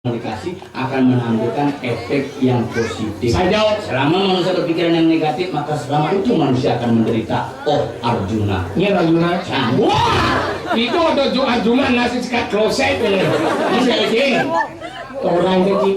komunikasi akan menimbulkan efek yang positif saja. Selama manusia berpikiran yang negatif, maka selama itu manusia akan menderita. Oh Arjuna, iya Arjuna. Wah, itu ada Arjuna nasi sekat kloset ini. Ini orang kecil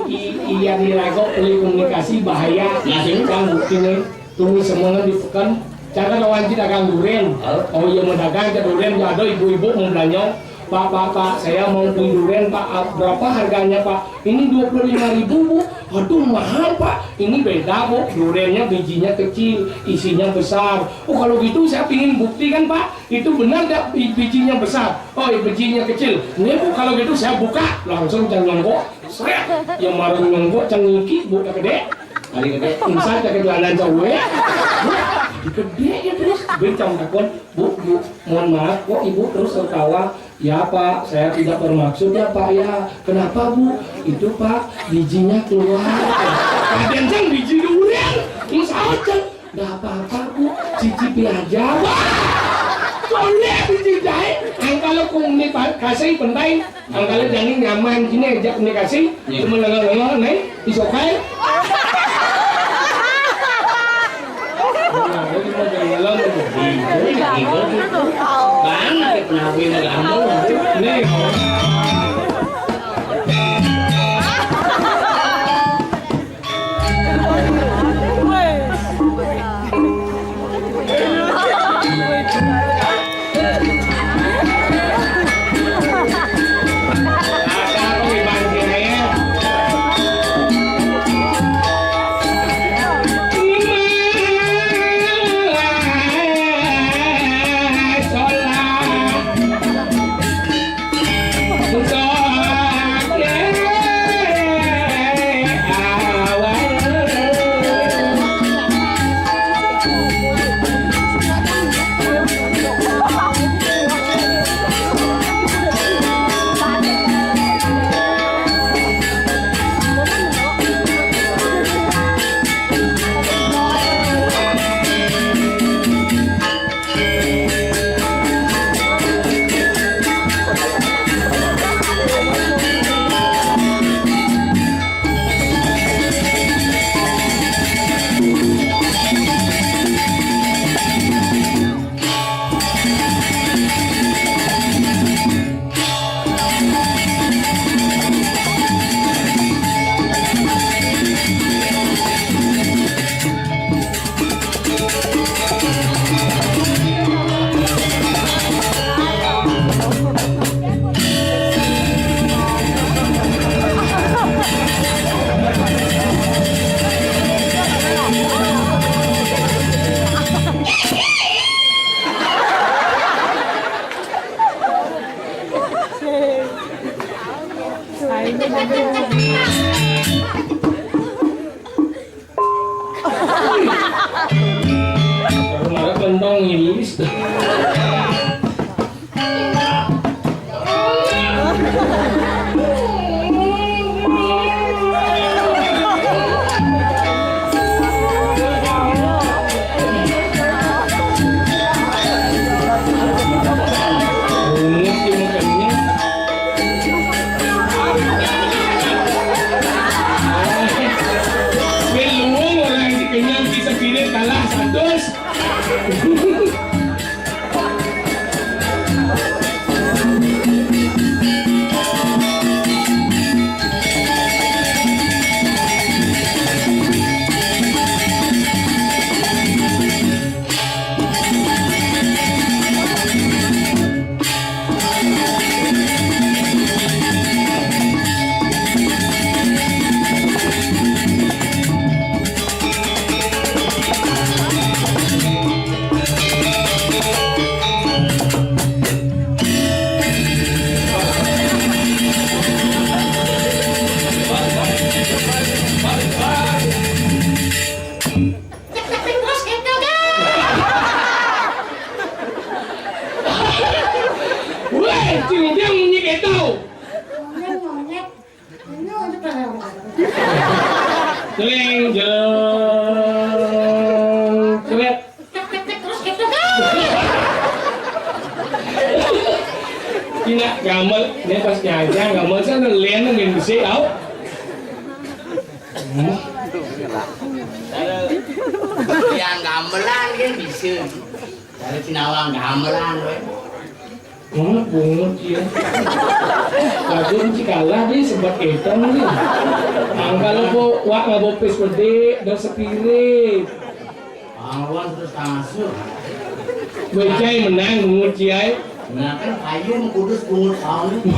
iya dirago oleh komunikasi bahaya. Nasi kan buktinya tunggu semuanya ditekan. Cara kawan kita dagang durian. Oh iya mau dagang ke durian, ada ibu-ibu mau belanja. Pak, saya mau beli durian Pak, berapa harganya Pak? Ini 25.000 Bu. Aduh mahal Pak. Ini beda Bu, duriannya bijinya kecil, isinya besar. Oh kalau gitu saya ingin buktikan Pak, itu benar gak bijinya besar? Oh bijinya kecil. Ini Bu kalau gitu saya buka, langsung jangan nyonggok. Seret, yang marah nyonggok cengiki Bu, tak gede. Kali gede, insya tak kegelangan cowok. Gede ya terus, bencong takut. Bu, mohon maaf kok Ibu terus tertawa. Ya Pak, saya tidak bermaksud ya Pak ya. Kenapa Bu? Itu Pak, bijinya keluar. Kadang biji durian, ini saja. Gak apa-apa Bu, cicipi aja. Boleh biji jahe. Kalau komunikasi penting, kalau jangan nyaman gini aja komunikasi. Cuma lengah-lengah nih, disokai. banget penawi kamu nih. nyak gamel, ini pas nyajang gamel sana lian ngin besi au. Yang gamelan kan bisa. Dari Sinawang gamelan we. Bungut ya. Kadun cikalah dia sebab etan ni. Kalau po wak ngabopis pede dan sepirit. Awan terus masuk. Becai menang bungut ciai. Nah kan kayu kudus bungut tahun ini.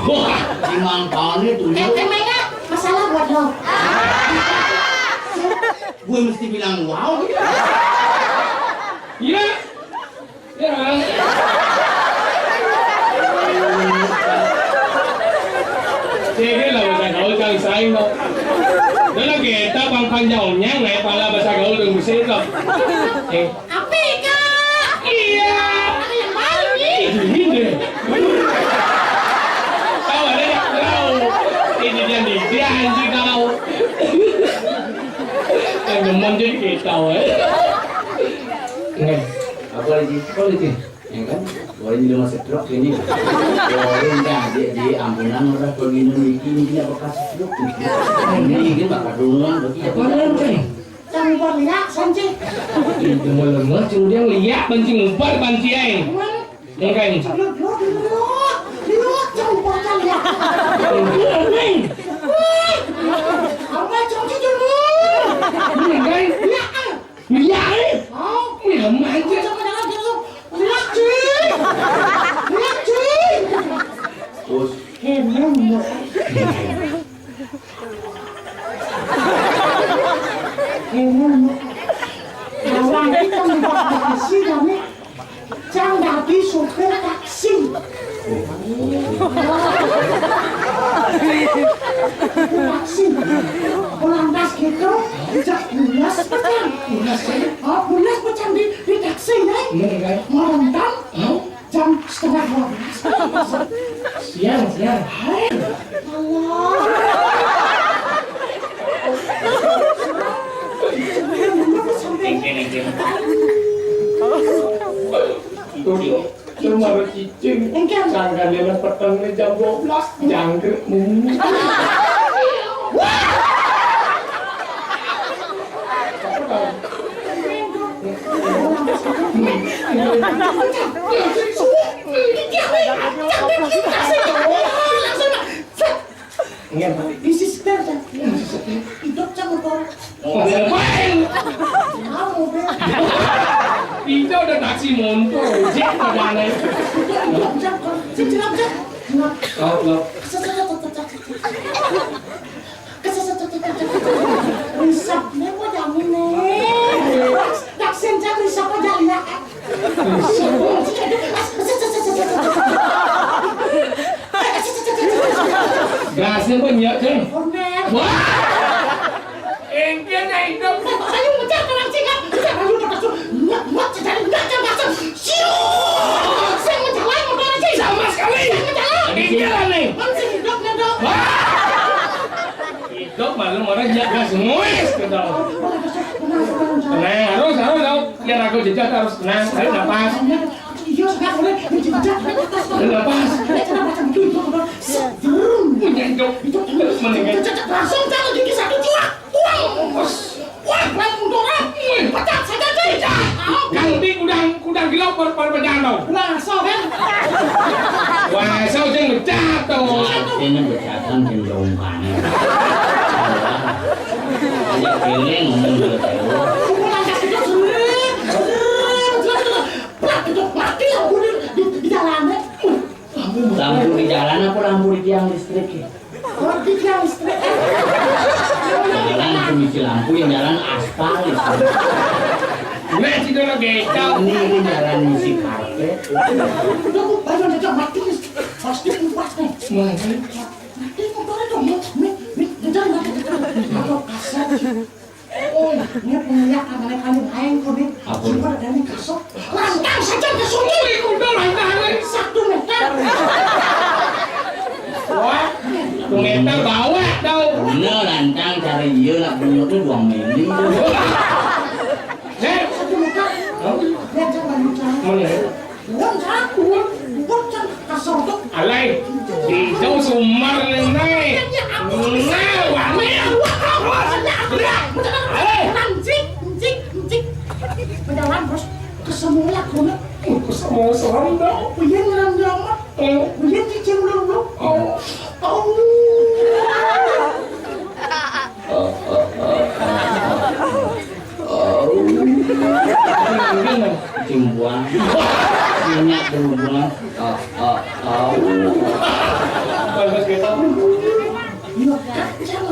Cimang tahun ini tuh. Mereka masalah buat lo. Gue mesti bilang wow. Ya. Ya. Sige lah bahasa gaul kang saing no. Dala kita pang panjaunya ngai pala bahasa gaul dengan musik no. Apa ka? Iya. Ano yang baru ni? Ini. Kau ada tak tahu? Ini dia anjing kau. Memang jadi kita Ngai. Apa lagi? Kau lagi? Ya kan? Boleh di rumah setruk ini. Boleh enggak? Dia ambulan udah begini ini bekas setruk. Ini bakal duluan begitu. Apa lagi? Jangan buat lihat sanji. Itu malam kemudian lihat pancing umpat panciai. Yang kain. Lihat jangan buat lihat. Apa janji dulu? Yang kain. Lihat ni. Oh, Ni lemah je. jangan jangan dulu. Lihat cuy. Lihat cuy. Terus Hemong. Hemong. Kawan kita membuat taksi kami. Jangan dari supir taksi. Taksi. Pulang das gitu. Bulas petang. Oh, bulas petang di taksi nih. Yang kain. Malam jam setengah 12. Siang. Allah. Cuma cicing. Sangka dia petang ni jam 12. Jangkrik mulu. Isi setir dah. Hidup jangan kau. Main. Mobil. Itu ada taksi motor. Cek pada ni. Hidup jangan kau. Jenap. Kau. Risap ni kau jangan ni. Taksin jangan risap kau jangan nak. Gasnya pun nyak je. Order. Wah. Engkau nak hidup. Saya macam orang cakap. Saya macam nak cakap nak macam. Siu. Saya macam lain motor aja. Sama sekali. Engkau ni. Masih hidup ni dok. Hidup malam orang nyak gas semua. Tenang, harus tau. Biar aku jejak harus tenang. Tarik nafas. Iya sekarang boleh dijejak. Tarik nafas. Cara macam itu. Punya hidup. Terus meninggal. Langsung jangan gigi satu jual. Wah, main munduran. Pecat saja saja. Ganti kudang gilau per pedang tau. Langsung kan. Wah, sao jangan ngecap tau. ini bercatan cenderung panen. Hanya pilih ngomong dulu. Pulang kasih dia mati lampu di jalannya. Lampu di jalan apa lampu di tiang listrik ya? Kalau di tiang listrik. Jalan itu lampu yang jalan aspal itu. Nah, itu lagi tau. Ini jalan isi karpet. Udah baju aja mati pasti kupas nih. Mati motornya dong. Jangan kalau kasar. Oh, ini punya kali lain kok nih. Cuma ada nih kasar. Langkang saja ke sungai. Udah langkang. 1 meter. Wah, 1 meter bawah tau. Bener lantang cari iya nak punya tuh 2 mili. Nek. 1 meter. Lihat jangan lupa. Mana? Bukan jangan kasar tuh. Alay. Di jauh sumar nih. Berjalan bos ke semula kuna. Semua serem dong. Uyan ngeram jamat. Uyan cicing dulu. Cimbuan, minyak berhubungan. Bagus kita. Iya, kacang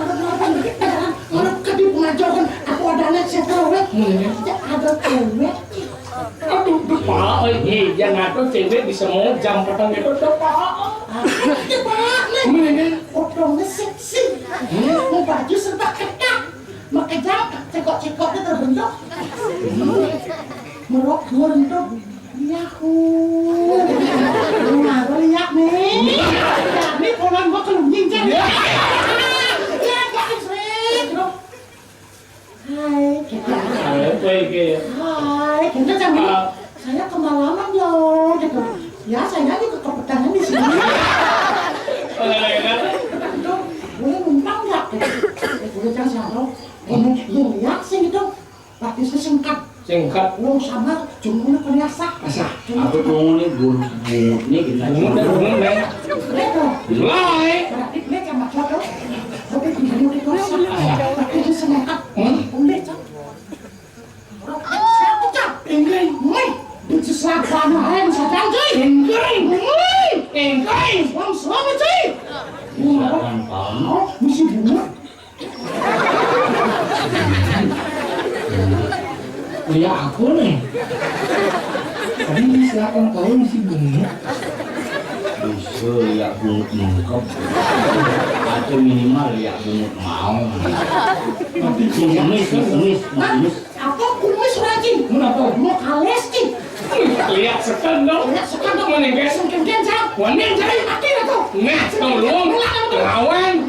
orang kedip pengajaran aku ada anak saya tahu ada cewek. Aduh, Pak, jangan tuh cewek bisa mau jam petang itu tuh Pak. Odongnya seksi, mau baju serba ketat, pakai jam cekok-cekoknya terbentuk, melok bentuk, yahoo, nggak lihat nih, ini kolam gua kelum jinjang, ya jangan sering, hai, hai, kita jangan, saya kemalaman loh, gitu, ya saya juga kepetangan di sini. Boleh numpang nggak? Boleh jangan salah. Ini lihat sih itu, praktisnya singkat. Lo sama jumlahnya terasa. Aku tunggu nih bungut nih kita. Bungut nih. Mulai. Berarti dia sama cowok. Tapi tinggal di kosan. Praktisnya singkat. Boleh cak. Saya ucap. Ingin, itu selatan ayam sadang cuy. Ingin, Wang selamat cuy. Silakan Pak. Misi bunga. Ya aku nih. Tadi silakan kau misi bunga. Bisa ya bungut mengkop. Atau minimal ya bungut mau. Kumis. Apa kumis rajin? Kenapa? Mau kales sih. Lihat sekandung. Mana guys? Wanen jadi akhir tu. Nah, kau belum lawan.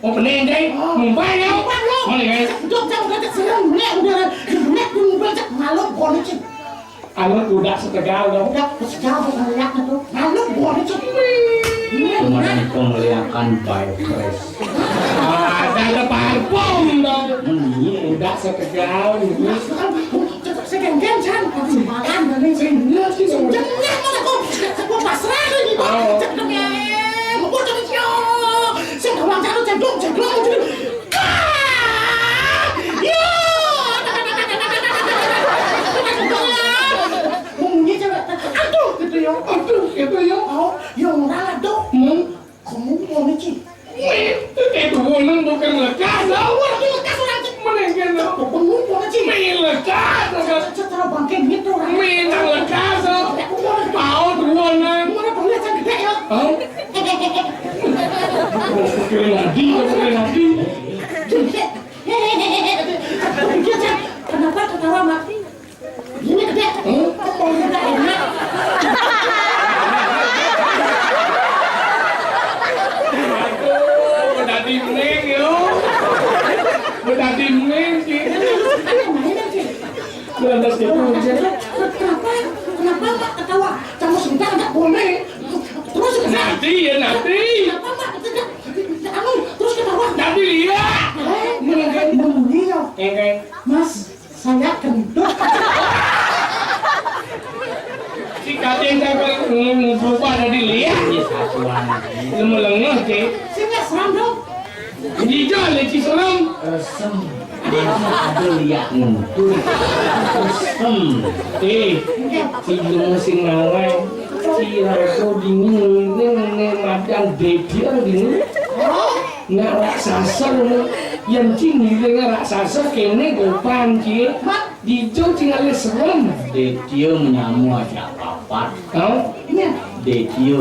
Oh bener deh. Mumbai ya. Mana guys? Jangan kata serang udah Mumbai cak malu bonus. Anak udah setegal dong. Udah setegal bukan lihat tu. Malu bonus. Kemarin pemeliharaan by fresh. Ada parfum dong. Udah setegal. Segan-gan sembarangan dari sini. Jangan mana kau. Aku pasrah ni. Jangan. Mau jadi siapa? Saya orang jalan cendong. Mungkin cewek. Aduh gitu ya. Yang rado. Kamu mau ni? Itu bukan lekas. Lekas orang cik. Menengkan dong. Kamu mau ni? Main lekas. Setelah bangkit gitu. Main lekas. Mau turunan. Mana boleh cak gede ya? Pikirin lagi. Kenapa ketawa mak? Ini gede. Mau gede enak. Udah dimeng yo. Udah dimeng sih. Lantas gitu. Kenapa mak ketawa? Kamu sebentar enggak boleh. Terus Nanti. kenapa mak? Kamu terus ketawa. Nanti lihat. Mas, saya gendut. Si kating saya berubah ada dilihat. satuan. Lengah sih. Saya nggak seram dong. Hijau leci seram. Resem. Ada lihat ngentur. Resem. Film sing nawai. Si Raso dingin ini madang baby atau dingin. Nggak raksasa loh. Yang cing dengan raksasa kene gopan cie. Dijauh tinggal serem. Dia menyamu aja papat. Kau? Ini Dia